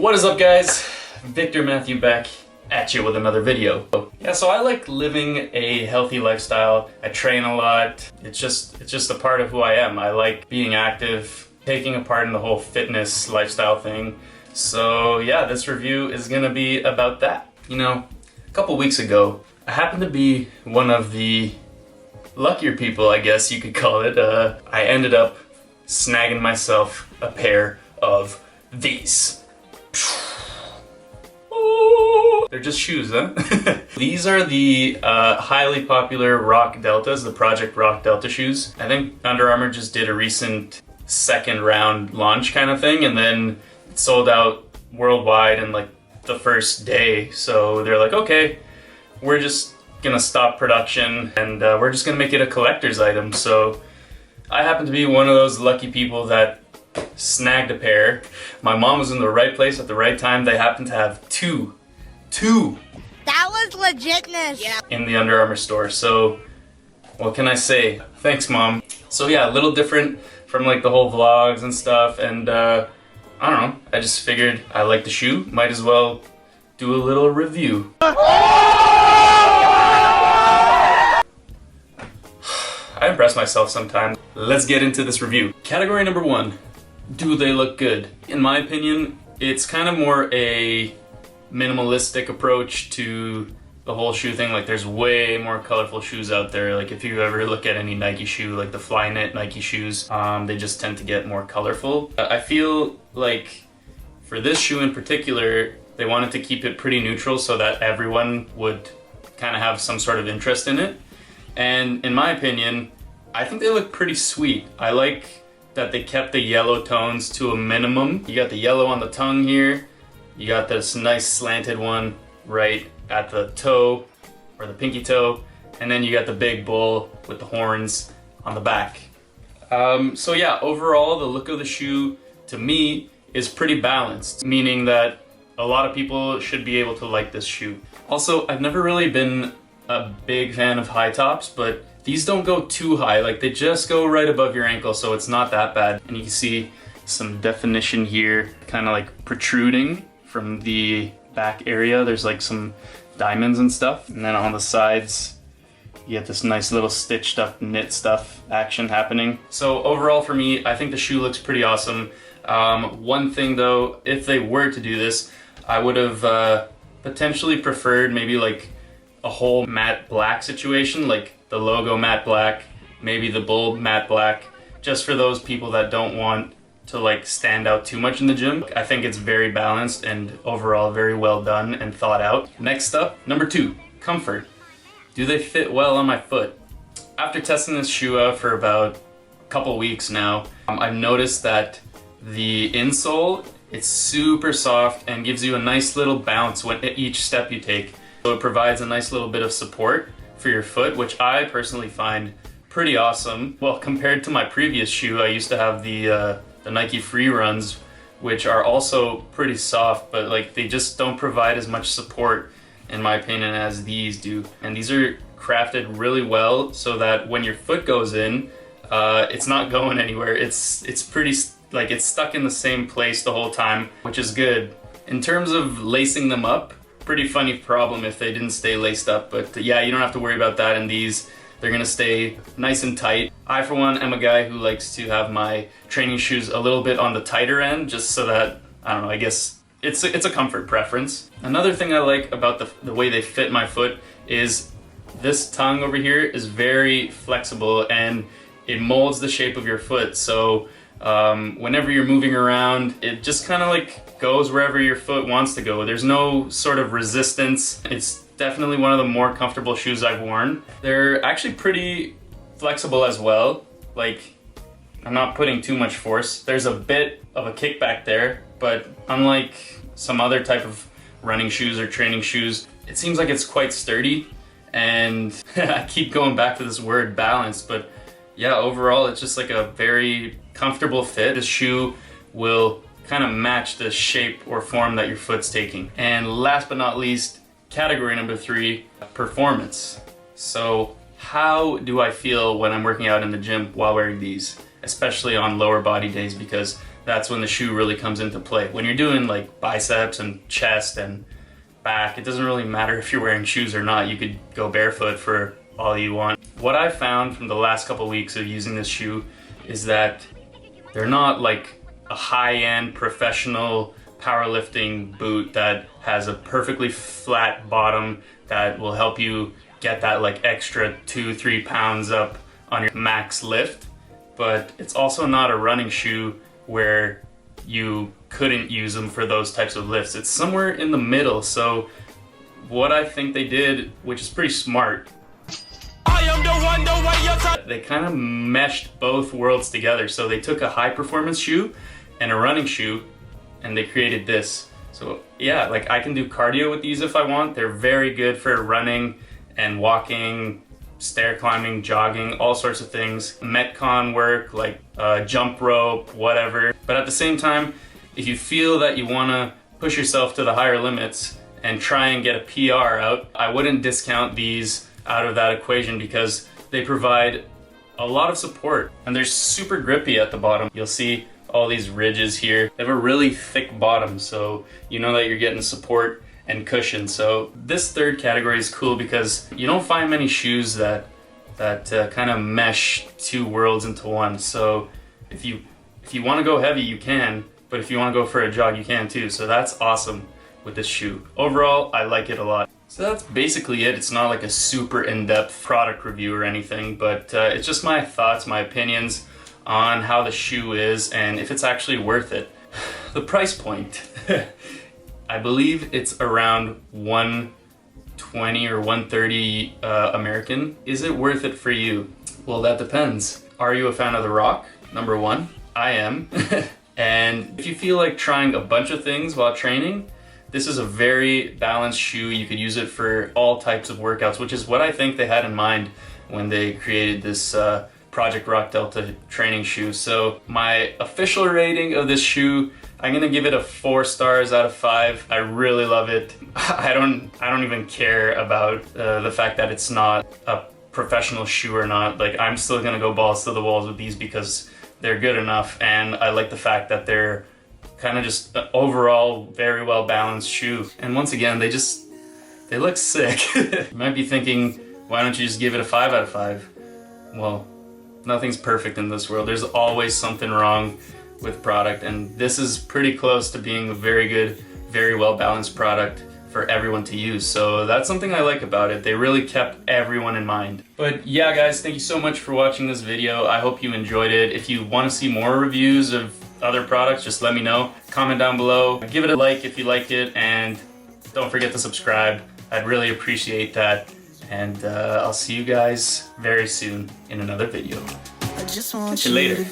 What is up, guys? Victor Matthew back at you with another video. Yeah, so I like living a healthy lifestyle. I train a lot. It's just a part of who I am. I like being active, taking a part in the whole fitness lifestyle thing. So yeah, this review is gonna be about that. You know, a couple weeks ago, I happened to be one of the luckier people, I guess you could call it. I ended up snagging myself a pair of these. They're just shoes, huh? These are the highly popular Rock Deltas, the Project Rock Delta shoes. I think Under Armour just did a recent second round launch kind of thing, and then it sold out worldwide in like the first day. So they're like, okay, we're just gonna stop production and we're just gonna make it a collector's item. So I happen to be one of those lucky people that snagged a pair. My mom was in the right place at the right time. They happened to have two that was legitness. Yeah. In the Under Armour store. So what can I say? Thanks, Mom. So yeah, a little different from like the whole vlogs and stuff, and I don't know, I just figured I like the shoe, might as well do a little review. I impress myself sometimes. Let's get into this review. Category number 1, do they look good? In my opinion, it's kind of more a minimalistic approach to the whole shoe thing. Like, there's way more colorful shoes out there. Like, if you ever look at any Nike shoe, like the Flyknit Nike shoes, they just tend to get more colorful. I feel like for this shoe in particular, they wanted to keep it pretty neutral so that everyone would kind of have some sort of interest in it. And in my opinion, I think they look pretty sweet. I like that they kept the yellow tones to a minimum. You got the yellow on the tongue here. You got this nice slanted one right at the toe, or the pinky toe. And then you got the big bull with the horns on the back. So yeah, overall, the look of the shoe, to me, is pretty balanced. Meaning that a lot of people should be able to like this shoe. Also, I've never really been a big fan of high tops, but these don't go too high. Like, they just go right above your ankle, so it's not that bad. And you can see some definition here, kind of like protruding from the back area. There's like some diamonds and stuff. And then on the sides, you get this nice little stitched up knit stuff action happening. So overall for me, I think the shoe looks pretty awesome. One thing though, if they were to do this, I would have potentially preferred maybe like a whole matte black situation, like the logo matte black, maybe the bulb matte black, just for those people that don't want to like stand out too much in the gym. I think it's very balanced and overall very well done and thought out. Next up, number 2, comfort. Do they fit well on my foot? After testing this shoe out for about a couple weeks now, I've noticed that the insole, it's super soft and gives you a nice little bounce when each step you take. So it provides a nice little bit of support for your foot, which I personally find pretty awesome. Well, compared to my previous shoe, I used to have the Nike Free Runs, which are also pretty soft, but like they just don't provide as much support, in my opinion, as these do. And these are crafted really well so that when your foot goes in, it's not going anywhere. It's pretty, like, it's stuck in the same place the whole time, which is good. In terms of lacing them up, pretty funny problem if they didn't stay laced up, but yeah, you don't have to worry about that in these. They're gonna stay nice and tight. I, for one, am a guy who likes to have my training shoes a little bit on the tighter end, just so that, I don't know, I guess it's a comfort preference. Another thing I like about the way they fit my foot is this tongue over here is very flexible and it molds the shape of your foot. So whenever you're moving around, it just kind of like goes wherever your foot wants to go. There's no sort of resistance. It's definitely one of the more comfortable shoes I've worn. They're actually pretty flexible as well. Like, I'm not putting too much force. There's a bit of a kickback there, but unlike some other type of running shoes or training shoes, it seems like it's quite sturdy. And I keep going back to this word balance, but yeah, overall it's just like a very comfortable fit. This shoe will kind of match the shape or form that your foot's taking. And last but not least, category number 3, performance. So how do I feel when I'm working out in the gym while wearing these, especially on lower body days, because that's when the shoe really comes into play. When you're doing like biceps and chest and back, it doesn't really matter if you're wearing shoes or not. You could go barefoot for all you want. What I found from the last couple weeks of using this shoe is that they're not like a high-end professional powerlifting boot that has a perfectly flat bottom that will help you get that like extra 2-3 pounds up on your max lift. But it's also not a running shoe where you couldn't use them for those types of lifts. It's somewhere in the middle. So what I think they did, which is pretty smart, they kind of meshed both worlds together. So they took a high performance shoe and a running shoe and they created this. So yeah, like I can do cardio with these if I want. They're very good for running and walking, stair climbing, jogging, all sorts of things. Metcon work, like jump rope, whatever. But at the same time, if you feel that you want to push yourself to the higher limits and try and get a PR out, I wouldn't discount these out of that equation because they provide a lot of support and they're super grippy at the bottom. You'll see all these ridges here. They have a really thick bottom, so you know that you're getting support and cushion. So this third category is cool because you don't find many shoes that kind of mesh two worlds into one. So if you want to go heavy, you can, but if you want to go for a jog, you can too. So that's awesome with this shoe. Overall, I like it a lot. So that's basically it. It's not like a super in-depth product review or anything, but it's just my thoughts, my opinions on how the shoe is and if it's actually worth it. The price point. I believe it's around $120 or $130 American. Is it worth it for you? Well, that depends. Are you a fan of The Rock? Number one, I am. And if you feel like trying a bunch of things while training, this is a very balanced shoe. You could use it for all types of workouts, which is what I think they had in mind when they created this Project Rock Delta training shoe. So my official rating of this shoe, I'm gonna give it a 4 stars out of 5. I really love it. I don't even care about the fact that it's not a professional shoe or not. Like, I'm still gonna go balls to the walls with these because they're good enough, and I like the fact that they're kind of just an overall very well balanced shoe. And once again, they look sick. You might be thinking, why don't you just give it a 5 out of 5? Well, nothing's perfect in this world. There's always something wrong with product, and this is pretty close to being a very good, very well balanced product for everyone to use. So that's something I like about it. They really kept everyone in mind. But yeah, guys, thank you so much for watching this video. I hope you enjoyed it. If you want to see more reviews of other products, just let me know. Comment down below. Give it a like if you liked it, and don't forget to subscribe. I'd really appreciate that. And I'll see you guys very soon in another video. Catch you later.